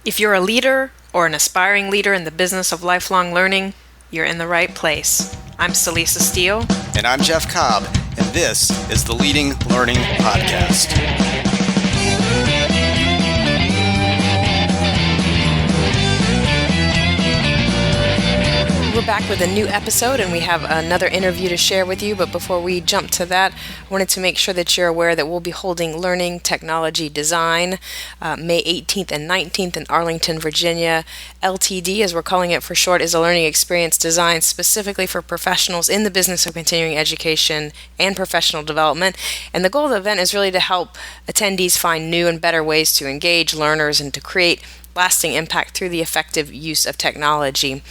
If you're a leader or an aspiring leader in the business of lifelong learning, you're in the right place. I'm Celisa Steele. And I'm Jeff Cobb, and this is the Leading Learning Podcast. We're back with a new episode, and we have another interview to share with you. But before we jump to that, I wanted to make sure that you're aware that we'll be holding Learning Technology Design May 18th and 19th in Arlington, Virginia. LTD, as we're calling it for short, is a learning experience designed specifically for professionals in the business of continuing education and professional development. And the goal of the event is really to help attendees find new and better ways to engage learners and to create lasting impact through the effective use of technology.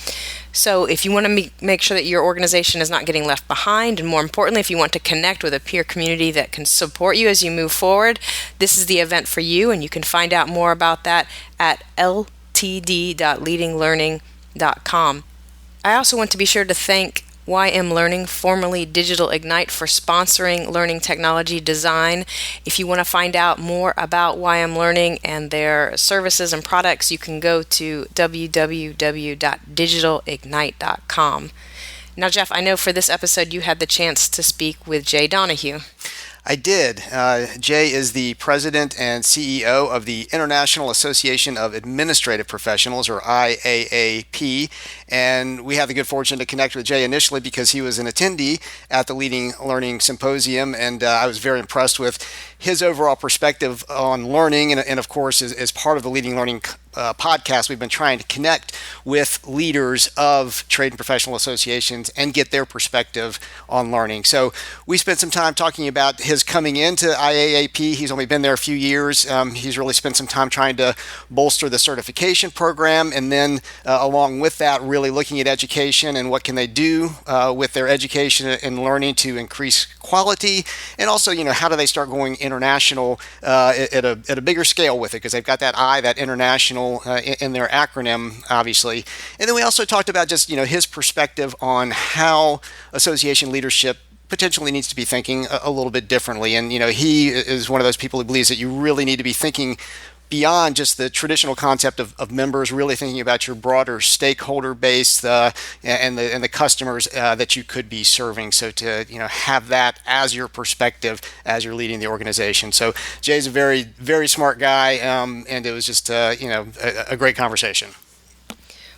So if you want to make sure that your organization is not getting left behind, and more importantly, if you want to connect with a peer community that can support you as you move forward, this is the event for you, and you can find out more about that at ltd.leadinglearning.com. I also want to be sure to thank YM Learning, formerly Digital Ignite, for sponsoring Learning Technology Design. If you want to find out more about YM Learning and their services and products, you can go to www.digitalignite.com. Now, Jeff, I know for this episode you had the chance to speak with Jay Donohue. I did. Jay is the president and CEO of the International Association of Administrative Professionals, or IAAP, and we had the good fortune to connect with Jay initially because he was an attendee at the Leading Learning Symposium, and I was very impressed with his overall perspective on learning, and of course, as part of the Leading Learning podcast, we've been trying to connect with leaders of trade and professional associations and get their perspective on learning. So we spent some time talking about his coming into IAAP. He's only been there a few years. He's really spent some time trying to bolster the certification program, and then along with that, really looking at education and what can they do with their education and learning to increase quality, and also, how do they start going international at a bigger scale with it, because they've got that international in their acronym, obviously. And then we also talked about just, his perspective on how association leadership potentially needs to be thinking a little bit differently. And, he is one of those people who believes that you really need to be thinking beyond just the traditional concept of members, really thinking about your broader stakeholder base and the customers that you could be serving. So to have that as your perspective as you're leading the organization. So Jay's a very, very smart guy, and it was just a great conversation.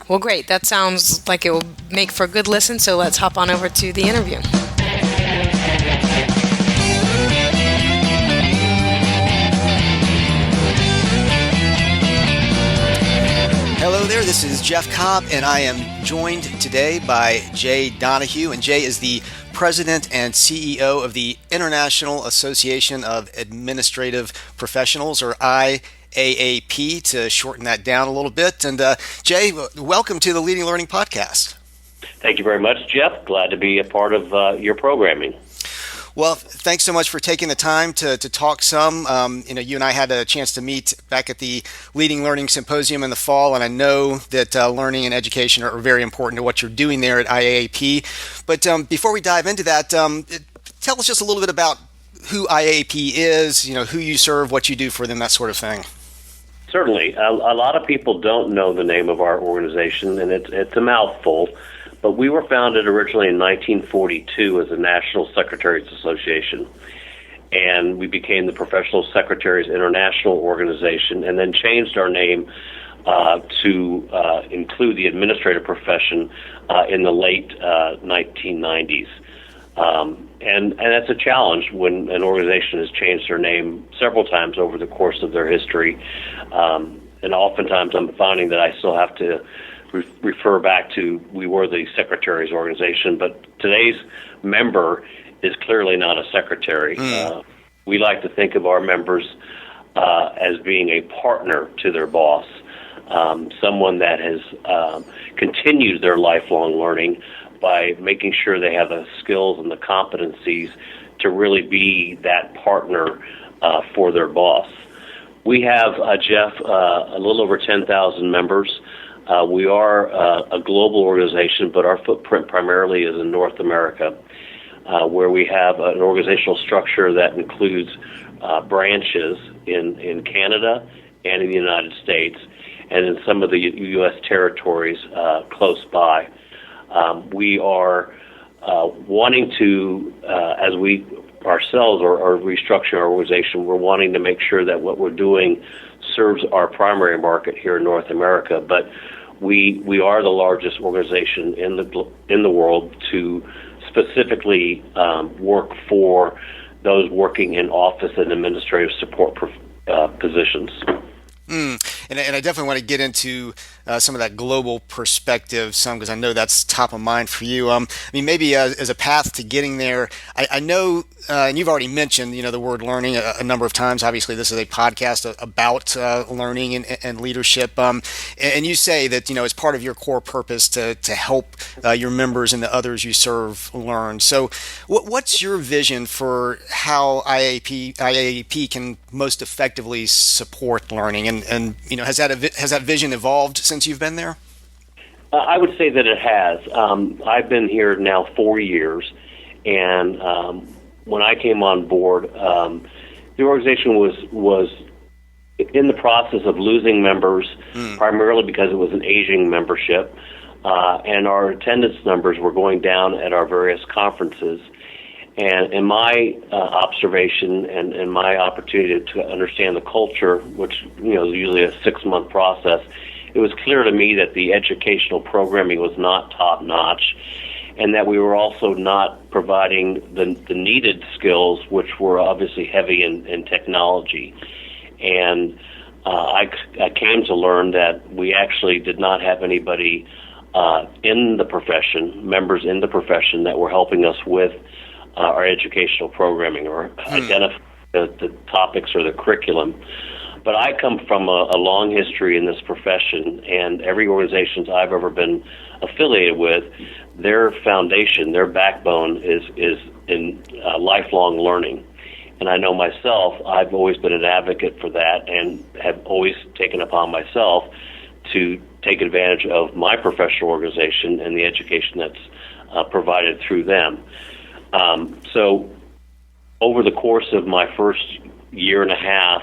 Well, great. That sounds like it will make for a good listen. So let's hop on over to the interview. Hello there, this is Jeff Cobb, and I am joined today by Jay Donohue, and Jay is the President and CEO of the International Association of Administrative Professionals, or IAAP, to shorten that down a little bit. And Jay, welcome to the Leading Learning Podcast. Thank you very much, Jeff. Glad to be a part of your programming. Well, thanks so much for taking the time to talk some. You and I had a chance to meet back at the Leading Learning Symposium in the fall, and I know that learning and education are very important to what you're doing there at IAAP. But before we dive into that, tell us just a little bit about who IAAP is, who you serve, what you do for them, that sort of thing. Certainly. A lot of people don't know the name of our organization, and it's a mouthful. But we were founded originally in 1942 as a National Secretaries Association, and we became the Professional Secretaries International Organization, and then changed our name to include the administrative profession in the late 1990s. And that's a challenge when an organization has changed their name several times over the course of their history. And oftentimes I'm finding that I still have to refer back to we were the secretaries organization, but today's member is clearly not a secretary. We like to think of our members as being a partner to their boss, someone that has continued their lifelong learning by making sure they have the skills and the competencies to really be that partner for their boss. We have, Jeff, a little over 10,000 members. We are a global organization, but our footprint primarily is in North America, where we have an organizational structure that includes branches in Canada and in the United States. and in some of the U.S. territories close by. We are wanting to, as we ourselves are restructuring our organization, we're wanting to make sure that what we're doing serves our primary market here in North America. But we are the largest organization in the world to specifically work for those working in office and administrative support positions. And I definitely want to get into some of that global perspective some, because I know that's top of mind for you. I mean, maybe as a path to getting there, I know, and you've already mentioned, the word learning a number of times. Obviously, this is a podcast about learning and leadership. And you say that, it's part of your core purpose to help your members and the others you serve learn. So what's your vision for how IAAP can most effectively support learning? And has that vision evolved since you've been there? I would say that it has. I've been here now 4 years, and when I came on board, the organization was in the process of losing members, primarily because it was an aging membership, and our attendance numbers were going down at our various conferences. And in my observation and my opportunity to understand the culture, which is usually a 6-month process, it was clear to me that the educational programming was not top-notch, and that we were also not providing the needed skills, which were obviously heavy in technology. And I came to learn that we actually did not have anybody in the profession, members in the profession, that were helping us with our educational programming or identify the topics or the curriculum. But I come from a long history in this profession, and every organization I've ever been affiliated with, their foundation, their backbone is in lifelong learning. And I know myself, I've always been an advocate for that and have always taken upon myself to take advantage of my professional organization and the education that's provided through them. So over the course of my first year and a half,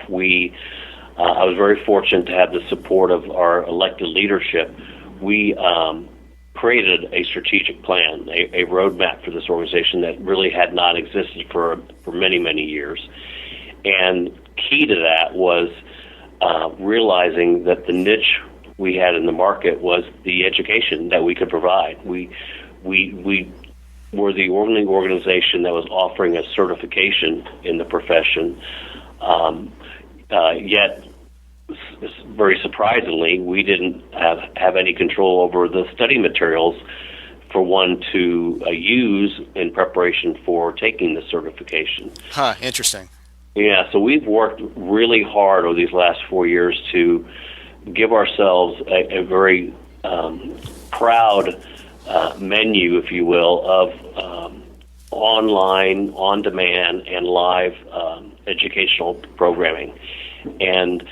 I was very fortunate to have the support of our elected leadership. We created a strategic plan, a roadmap for this organization that really had not existed for many, many years. And key to that was realizing that the niche we had in the market was the education that we could provide. We were the only organization that was offering a certification in the profession, yet very surprisingly, we didn't have any control over the study materials for one to use in preparation for taking the certification. Interesting. Yeah, so we've worked really hard over these last 4 years to give ourselves a very proud menu, if you will, of online, on-demand, and live educational programming. And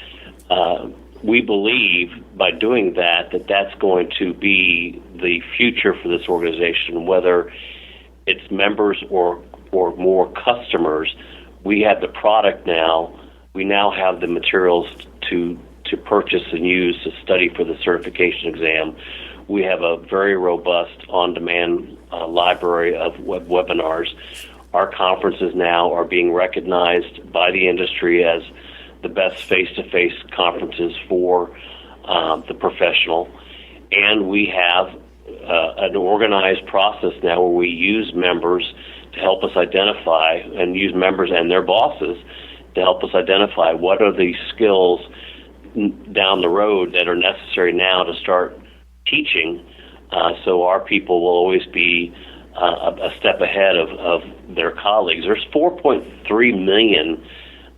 we believe by doing that's going to be the future for this organization, whether it's members or more customers. We have the product now. We now have the materials to purchase and use to study for the certification exam. We have a very robust on-demand library of webinars. Our conferences now are being recognized by the industry as the best face-to-face conferences for the professional. And we have an organized process now where we use members to help us identify, and use members and their bosses to help us identify what are the skills down the road that are necessary now to start teaching, so our people will always be a step ahead of their colleagues. There's 4.3 million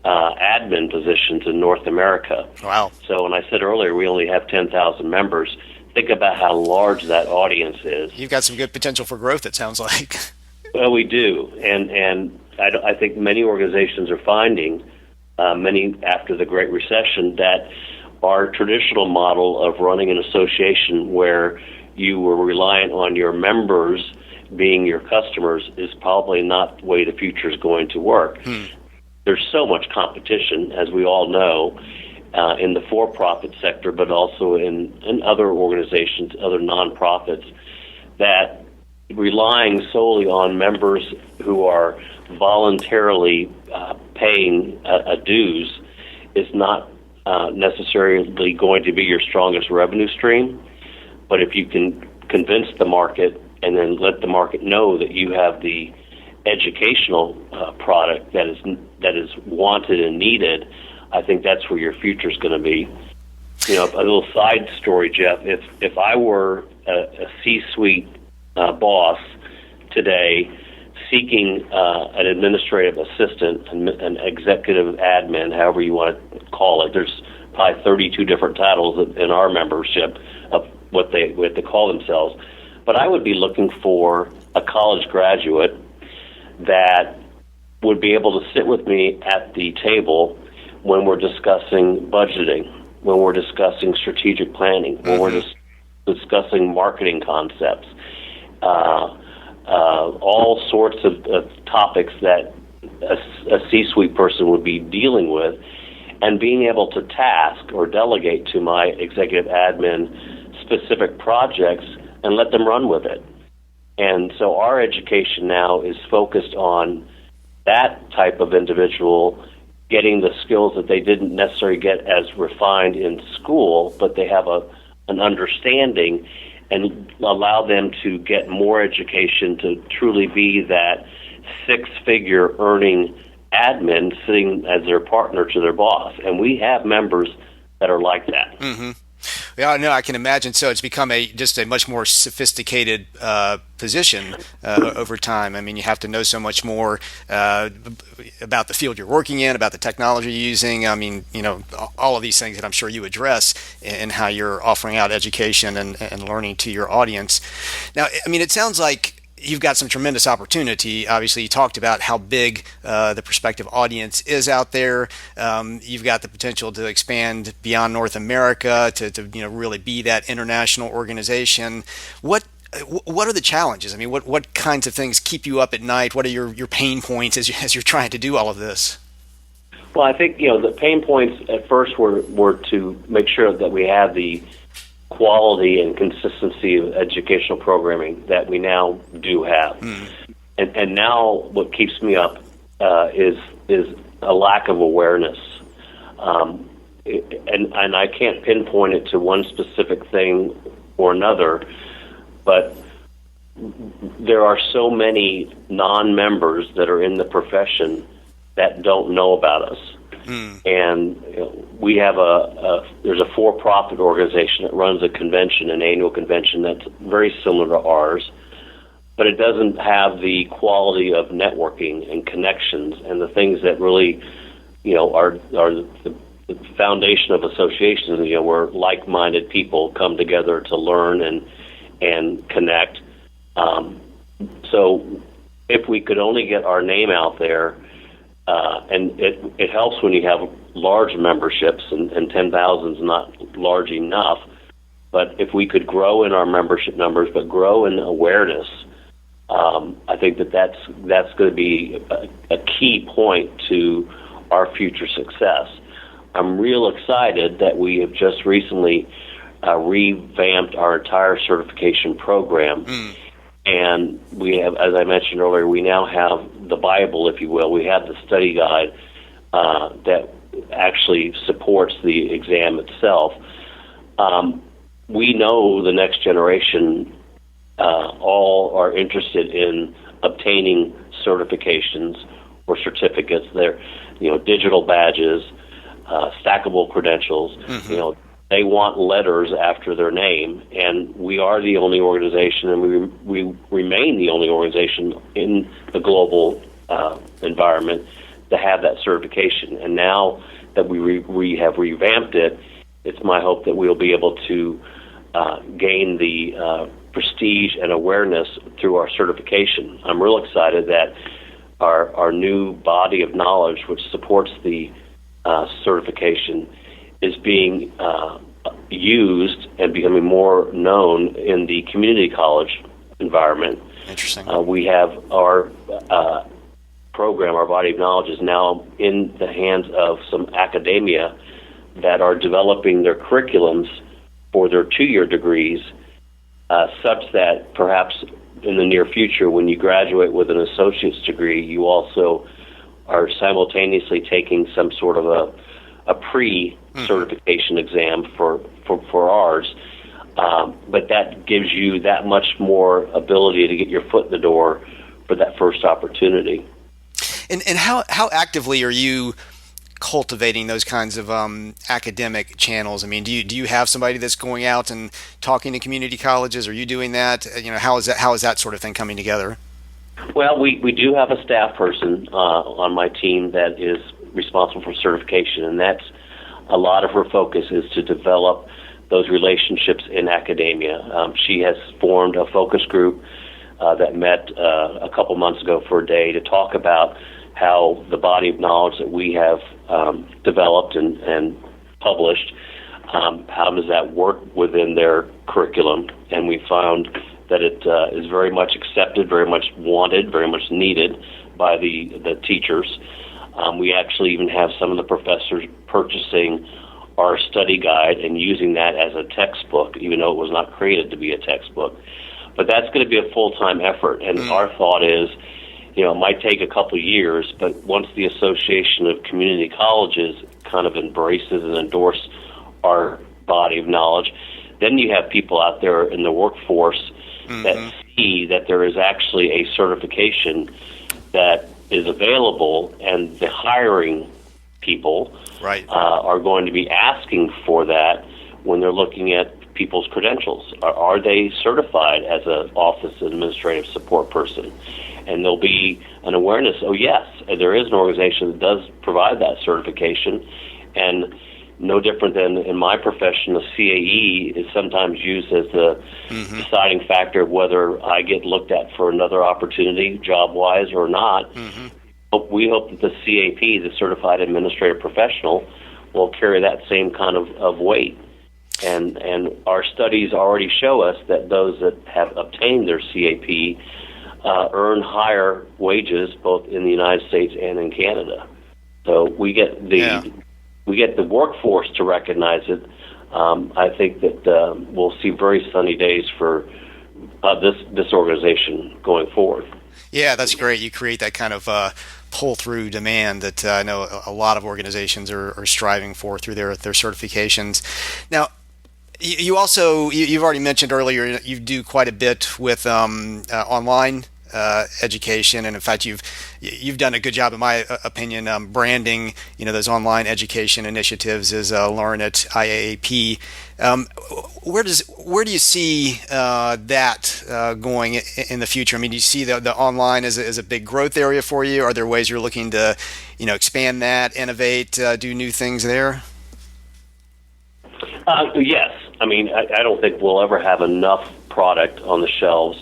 admin positions in North America. Wow. So when I said earlier we only have 10,000 members, think about how large that audience is. You've got some good potential for growth, it sounds like. Well, we do, and I think many organizations are finding, many after the Great Recession, that our traditional model of running an association where you were reliant on your members being your customers is probably not the way the future is going to work. There's so much competition, as we all know, in the for-profit sector, but also in other organizations, other nonprofits, that relying solely on members who are voluntarily paying a dues is not necessarily going to be your strongest revenue stream. But if you can convince the market and then let the market know that you have the educational product that is wanted and needed, I think that's where your future is going to be. You know, a little side story, Jeff. If I were a C-suite boss today seeking an administrative assistant, an executive admin, however you want to call it, there's probably 32 different titles in our membership of what they call themselves. But I would be looking for a college graduate that would be able to sit with me at the table when we're discussing budgeting, when we're discussing strategic planning, when we're discussing marketing concepts, all sorts of topics that a C-suite person would be dealing with, and being able to task or delegate to my executive admin specific projects and let them run with it. And so our education now is focused on that type of individual getting the skills that they didn't necessarily get as refined in school, but they have an understanding, and allow them to get more education to truly be that six-figure earning admin sitting as their partner to their boss. And we have members that are like that. Mm-hmm. Yeah, no, I can imagine. So it's become just a much more sophisticated position over time. I mean, you have to know so much more about the field you're working in, about the technology you're using. I mean, you know, all of these things that I'm sure you address in how you're offering out education and learning to your audience. Now, I mean, it sounds like you've got some tremendous opportunity. Obviously, you talked about how big the prospective audience is out there. You've got the potential to expand beyond North America to really be that international organization. What are the challenges? I mean, what kinds of things keep you up at night? What are your pain points as you're trying to do all of this? Well, I think the pain points at first were to make sure that we have the quality and consistency of educational programming that we now do have. And now what keeps me up is a lack of awareness. And I can't pinpoint it to one specific thing or another, but there are so many non-members that are in the profession that don't know about us. And we have there's a for-profit organization that runs a convention, an annual convention that's very similar to ours, but it doesn't have the quality of networking and connections and the things that really, are the foundation of associations. Where like-minded people come together to learn and connect. So if we could only get our name out there. And it helps when you have large memberships, and 10,000 is not large enough. But if we could grow in our membership numbers, but grow in awareness, I think that's going to be a key point to our future success. I'm real excited that we have just recently revamped our entire certification program. And we have, as I mentioned earlier, we now have the Bible, if you will. We have the study guide that actually supports the exam itself. We know the next generation all are interested in obtaining certifications or certificates. They're, digital badges, stackable credentials, They want letters after their name, and we are the only organization, and we remain the only organization in the global environment to have that certification. And now that we have revamped it, it's my hope that we'll be able to gain the prestige and awareness through our certification. I'm real excited that our new body of knowledge, which supports the certification, is being used and becoming more known in the community college environment. Interesting. We have our program, our body of knowledge, is now in the hands of some academia that are developing their curriculums for their 2-year degrees such that perhaps in the near future, when you graduate with an associate's degree, you also are simultaneously taking some sort of a pre-certification exam for ours. But that gives you that much more ability to get your foot in the door for that first opportunity. And how actively are you cultivating those kinds of academic channels? I mean, do you have somebody that's going out and talking to community colleges? Are you doing that? How is that sort of thing coming together? Well, we do have a staff person on my team that is responsible for certification, and that's a lot of her focus is to develop those relationships in academia. She has formed a focus group that met a couple months ago for a day to talk about how the body of knowledge that we have developed and published, how does that work within their curriculum. And we found that it is very much accepted, very much wanted, very much needed by the teachers. We actually even have some of the professors purchasing our study guide and using that as a textbook, even though it was not created to be a textbook. But that's going to be a full-time effort, and our thought is, it might take a couple of years, but once the Association of Community Colleges kind of embraces and endorses our body of knowledge, then you have people out there in the workforce that see that there is actually a certification that is available, and the hiring people are going to be asking for that when they're looking at people's credentials. Are they certified as an office administrative support person? And there'll be an awareness, yes, there is an organization that does provide that certification, and no different than in my profession, the CAE is sometimes used as the deciding factor of whether I get looked at for another opportunity, job-wise or not. We hope that the CAP, the Certified Administrative Professional, will carry that same kind of weight. And our studies already show us that those that have obtained their CAP earn higher wages both in the United States and in Canada. So we get the workforce to recognize it. I think that we'll see very sunny days for this organization going forward. Yeah, that's great. You create that kind of pull-through demand that I know a lot of organizations are striving for through their certifications. Now, you've already mentioned earlier, you do quite a bit with online education, and in fact, you've done a good job, in my opinion, branding those online education initiatives as Learn at IAAP. Where do you see that going in the future? I mean, do you see the online as a big growth area for you? Are there ways you're looking to expand that, innovate, do new things there? Yes. I mean, I don't think we'll ever have enough product on the shelves.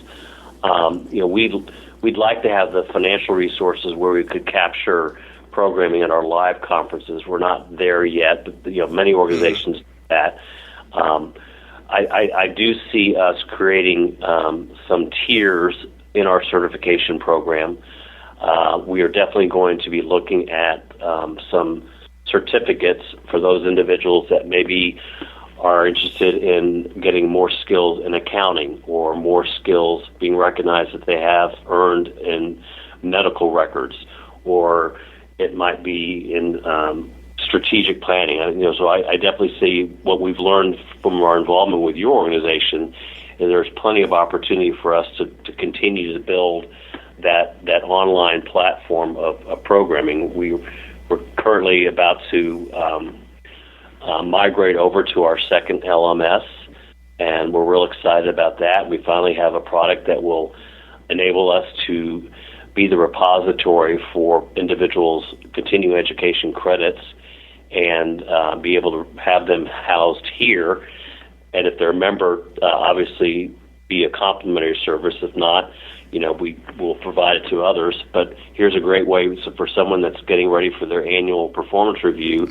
We'd like to have the financial resources where we could capture programming at our live conferences. We're not there yet, but many organizations do that. I do see us creating some tiers in our certification program. We are definitely going to be looking at some certificates for those individuals that maybe are interested in getting more skills in accounting or more skills being recognized that they have earned in medical records, or it might be in strategic planning. So I definitely see what we've learned from our involvement with your organization, and there's plenty of opportunity for us to continue to build that online platform of programming. We're currently about to migrate over to our second LMS, and we're real excited about that. We finally have a product that will enable us to be the repository for individuals' continuing education credits and be able to have them housed here. And if they're a member, obviously be a complimentary service. If not, we will provide it to others. But here's a great way for someone that's getting ready for their annual performance review,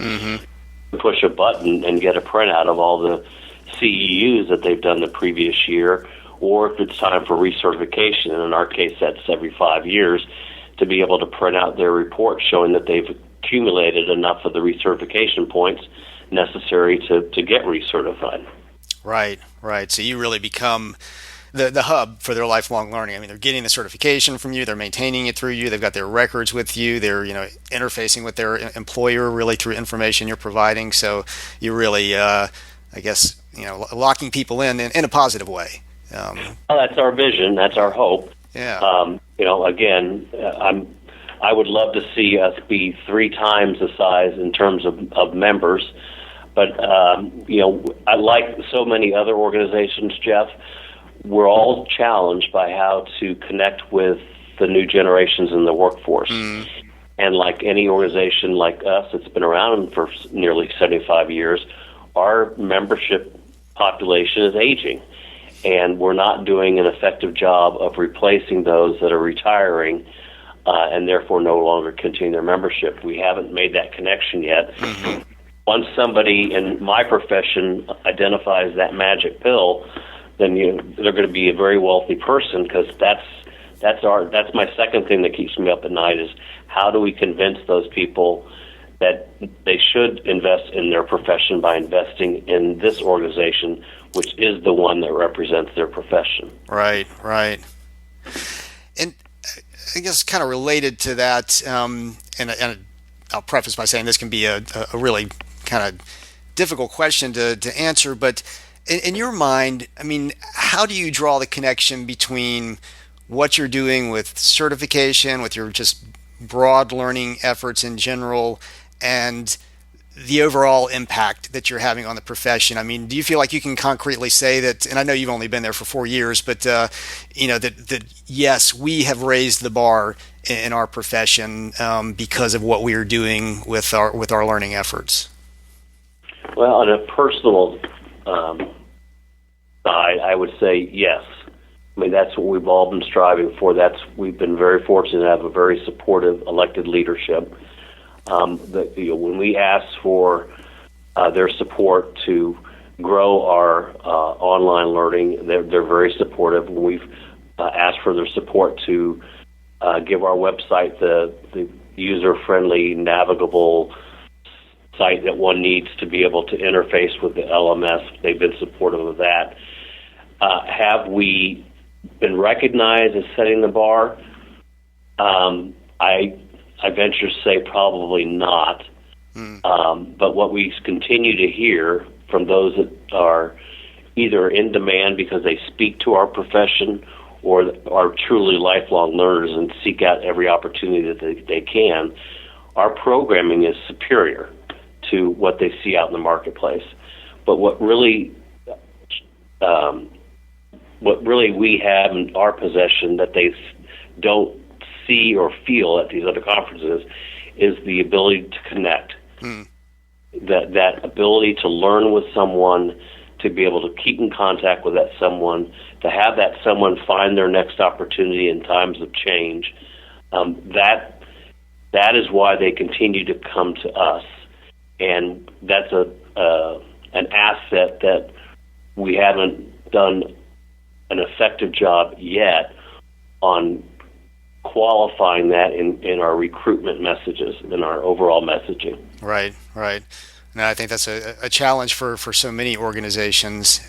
push a button and get a printout of all the CEUs that they've done the previous year, or if it's time for recertification, and in our case that's every 5 years, to be able to print out their report showing that they've accumulated enough of the recertification points necessary to get recertified. Right, right. So you really become the hub for their lifelong learning. I mean, they're getting the certification from you, they're maintaining it through you, they've got their records with you, they're interfacing with their employer really through information you're providing. So you really, I guess, locking people in a positive way. Well, that's our vision. That's our hope. Yeah. Again, I would love to see us be 3 times the size in terms of members. But, I like so many other organizations, Jeff, we're all challenged by how to connect with the new generations in the workforce. And like any organization like us that's been around for nearly 75 years, our membership population is aging. And we're not doing an effective job of replacing those that are retiring and therefore no longer continue their membership. We haven't made that connection yet. Once somebody in my profession identifies that magic pill, then they're going to be a very wealthy person, because that's my second thing that keeps me up at night is how do we convince those people that they should invest in their profession by investing in this organization, which is the one that represents their profession. Right, right. And I guess kind of related to that, and I'll preface by saying this can be a really kind of difficult question to answer, but in your mind, I mean, how do you draw the connection between what you're doing with certification, with your just broad learning efforts in general, and the overall impact that you're having on the profession? I mean, do you feel like you can concretely say that, and I know you've only been there for 4 years, but that yes, we have raised the bar in our profession because of what we are doing with our learning efforts? Well, on a personal side, I would say yes. I mean, that's what we've all been striving for. We've been very fortunate to have a very supportive elected leadership. When we ask for their support to grow our online learning, they're very supportive. When we've asked for their support to give our website the user-friendly, navigable site that one needs to be able to interface with the LMS, they've been supportive of that. Have we been recognized as setting the bar? I venture to say probably not. But what we continue to hear from those that are either in demand because they speak to our profession or are truly lifelong learners and seek out every opportunity that they can, our programming is superior to what they see out in the marketplace. But what really we have in our possession that they don't see or feel at these other conferences is the ability to connect. That ability to learn with someone, to be able to keep in contact with that someone, to have that someone find their next opportunity in times of change. That is why they continue to come to us. And that's an asset that we haven't done an effective job yet on qualifying that in our recruitment messages, in our overall messaging. Right, right. No, I think that's a challenge for so many organizations.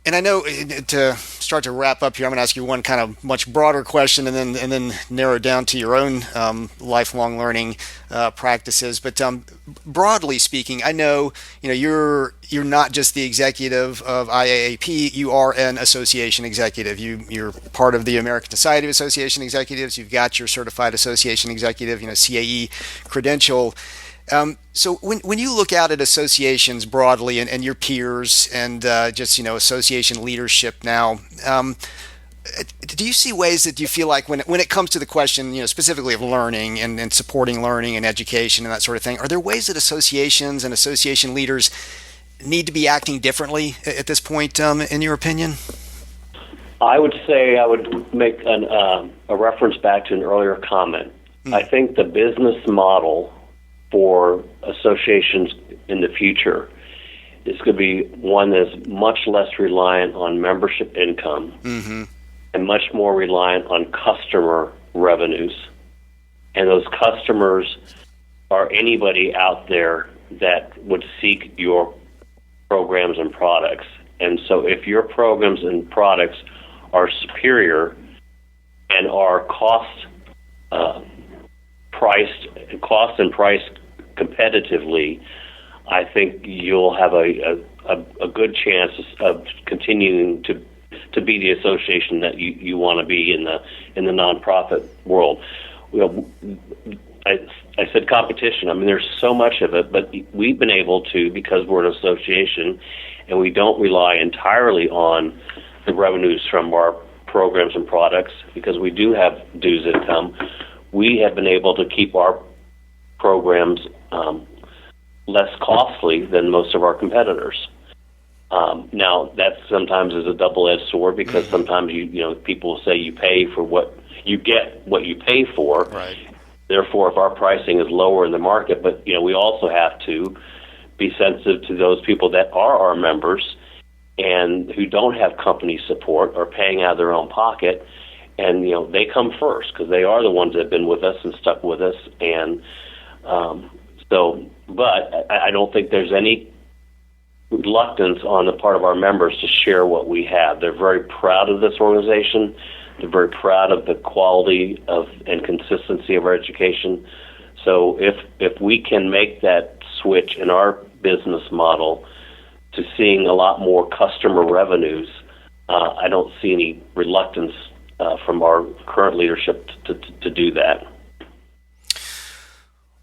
And I know to start to wrap up here, I'm going to ask you one kind of much broader question, and then narrow down to your own lifelong learning practices. But broadly speaking, I know you're not just the executive of IAAP. You are an association executive. You're part of the American Society of Association Executives. You've got your certified association executive, CAE credential. So when you look out at associations broadly and your peers and just association leadership now, do you see ways that you feel like when it comes to the question specifically of learning and supporting learning and education and that sort of thing, are there ways that associations and association leaders need to be acting differently at this point, in your opinion? I would say I would make a reference back to an earlier comment. I think the business model for associations in the future is going to be one that's much less reliant on membership income and much more reliant on customer revenues. And those customers are anybody out there that would seek your programs and products. And so if your programs and products are superior and are cost and priced competitively, I think you'll have a good chance of continuing to be the association that you want to be in the nonprofit world. I said competition. I mean, there's so much of it, but we've been able to, because we're an association and we don't rely entirely on the revenues from our programs and products, because we do have dues income, we have been able to keep our programs less costly than most of our competitors. Now, that sometimes is a double-edged sword, because sometimes people say you pay for what you get, what you pay for. Right. Therefore, if our pricing is lower in the market, but we also have to be sensitive to those people that are our members and who don't have company support or paying out of their own pocket, and they come first because they are the ones that have been with us and stuck with us, and but I don't think there's any reluctance on the part of our members to share what we have. They're very proud of this organization. They're very proud of the quality of and consistency of our education. So if we can make that switch in our business model to seeing a lot more customer revenues, I don't see any reluctance from our current leadership to do that.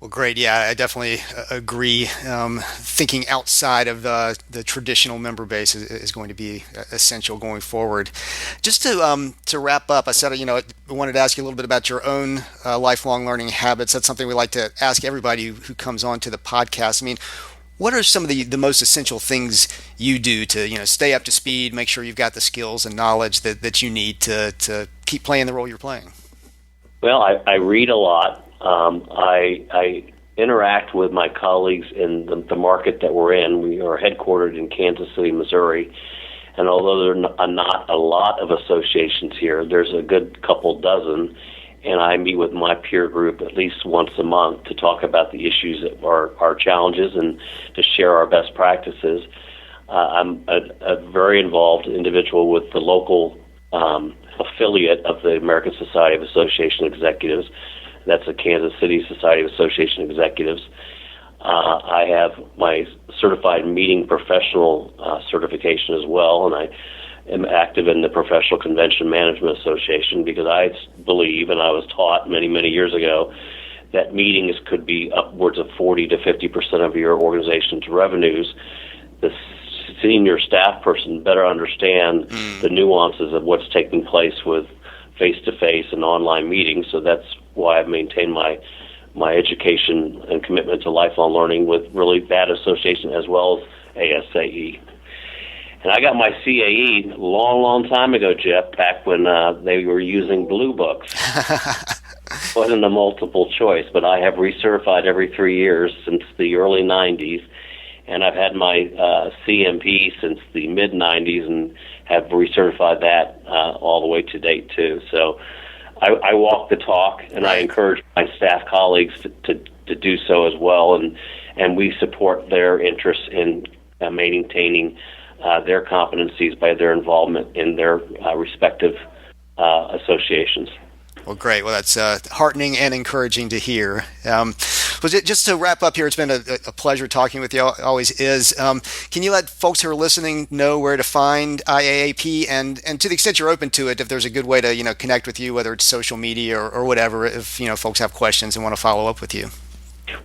Well, great. Yeah, I definitely agree. Thinking outside of the traditional member base is going to be essential going forward. Just to wrap up, I said, I wanted to ask you a little bit about your own lifelong learning habits. That's something we like to ask everybody who comes on to the podcast. I mean, what are some of the most essential things you do to stay up to speed, make sure you've got the skills and knowledge that you need to keep playing the role you're playing? Well, I read a lot. I interact with my colleagues in the market that we're in. We are headquartered in Kansas City, Missouri, and although there are not a lot of associations here, there's a good couple dozen, and I meet with my peer group at least once a month to talk about the issues that are our challenges and to share our best practices. I'm a very involved individual with the local affiliate of the American Society of Association Executives. That's the Kansas City Society of Association Executives. I have my certified meeting professional certification as well, and I am active in the Professional Convention Management Association, because I believe, and I was taught many, many years ago, that meetings could be upwards of 40 to 50% of your organization's revenues. The senior staff person better understand the nuances of what's taking place with face-to-face and online meetings, so that's why I've maintained my education and commitment to lifelong learning with really that association as well as ASAE. And I got my CAE long time ago, Jeff, back when they were using blue books. Wasn't a multiple choice, but I have recertified every 3 years since the early 90s, and I've had my CMP since the mid-90s and have recertified that all the way to date, too. So I walk the talk, and I encourage my staff colleagues to do so as well, and we support their interests in maintaining their competencies by their involvement in their respective associations. Well, great. Well, that's heartening and encouraging to hear. Just to wrap up here, it's been a pleasure talking with you. Always is. Can you let folks who are listening know where to find IAAP, and to the extent you're open to it, if there's a good way to connect with you, whether it's social media or whatever, if folks have questions and want to follow up with you?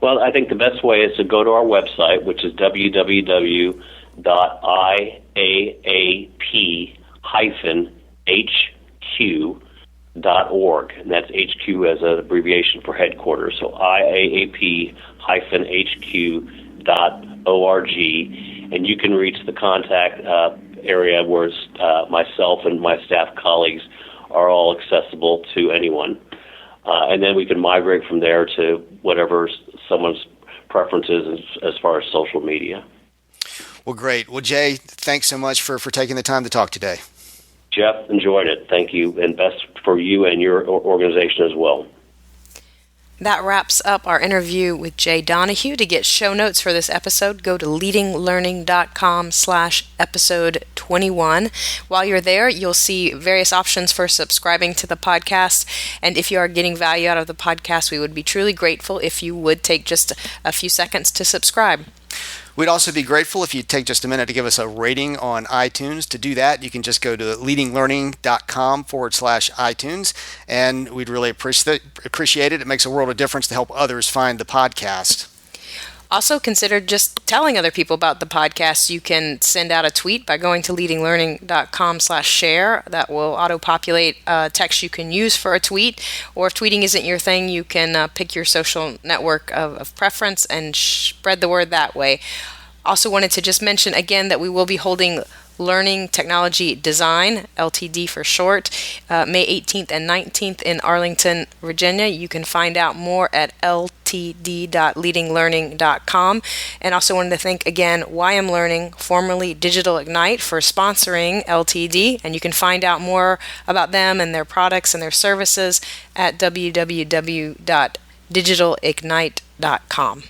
Well, I think the best way is to go to our website, which is www.iaap-hq.org, and that's HQ as an abbreviation for headquarters. So IAAP-hq.org, and you can reach the contact area where myself and my staff colleagues are all accessible to anyone. And then we can migrate from there to whatever someone's preference is as far as social media. Well, great. Well, Jay, thanks so much for taking the time to talk today. Jeff, enjoyed it. Thank you, and best for you and your organization as well. That wraps up our interview with Jay Donohue. To get show notes for this episode, go to leadinglearning.com/episode 21. While you're there, you'll see various options for subscribing to the podcast. And if you are getting value out of the podcast, we would be truly grateful if you would take just a few seconds to subscribe. We'd also be grateful if you'd take just a minute to give us a rating on iTunes. To do that, you can just go to leadinglearning.com/iTunes, and we'd really appreciate it. It makes a world of difference to help others find the podcast. Also, consider just telling other people about the podcast. You can send out a tweet by going to leadinglearning.com/share. That will auto-populate text you can use for a tweet. Or if tweeting isn't your thing, you can pick your social network of preference and spread the word that way. Also wanted to just mention again that we will be holding Learning Technology Design, LTD for short, May 18th and 19th in Arlington, Virginia. You can find out more at ltd.leadinglearning.com. And also wanted to thank again YM Learning, formerly Digital Ignite, for sponsoring LTD. And you can find out more about them and their products and their services at www.digitalignite.com.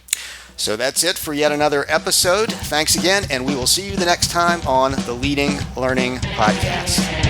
So that's it for yet another episode. Thanks again, and we will see you the next time on the Leading Learning Podcast.